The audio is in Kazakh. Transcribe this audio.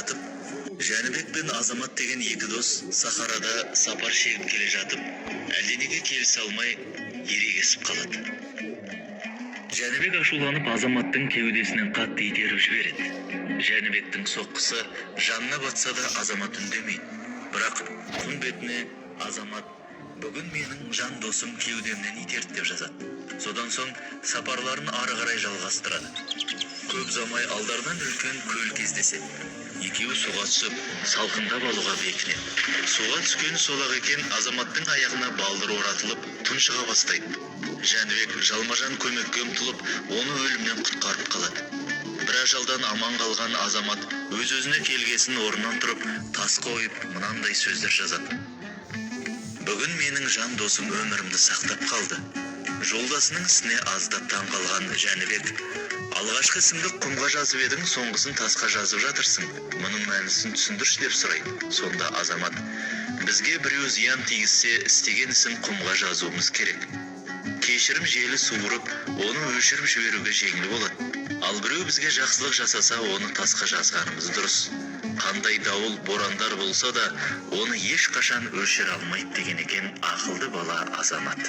жатып, Жәнібек пен Азамат деген екі дос Сахарада сапар шегіп келе жатып, әлденеге келісе алмай ерегесіп қалады. Жәнібек ашуланып Азаматтың кеудесінен қатты итеріп жібереді. Жәнібектің соққысы жанына батса да Азамат үндемейді. Бірақ құм бетіне Азамат бүгін менің жан досым кеудемнен итерді деп жазады. Содан соң сапарларын ары қарай жалғастырады. Көп ұзамай алдарынан үлкен көл кездеседі. Екеуі суға түсіп, салқындап алуға бекінеді. Суға түскен сол-ақ екен, Азаматтың аяғына балдыр оратылып, тұншыға бастайды. Жәнібек жалма-жан көмекке ұмтылып, оны өлімнен құтқарып қалады. Bir ажалдан аман қалған Азамат өз-өзіне келгесін орнынан тұрып, тас қойып, мынандай сөздер жазады. Бүгін менің жан досым өмірімді сақтап қалды. Жолдасының ісіне аздап таң қалған Жәнібек, алғашқы ісіңді құмға жазып едің, соңғысын тасқа жазып жатырсың. Мұның мәнісін түсіндірші деп сұрайды. Сонда Азамат, бізге біреу зиян тигізсе, істеген ісін құмға жазуымыз керек. Кешірім желі суырып, оны өшіріп жіберуге жеңіл болады. Ал біреу бізге жақсылық жасаса, оны тасқа жазғанымыз дұрыс. Қандай дауыл, борандар болса да, оны ешқашан өшіре алмайды деген екен ақылды бала Азамат.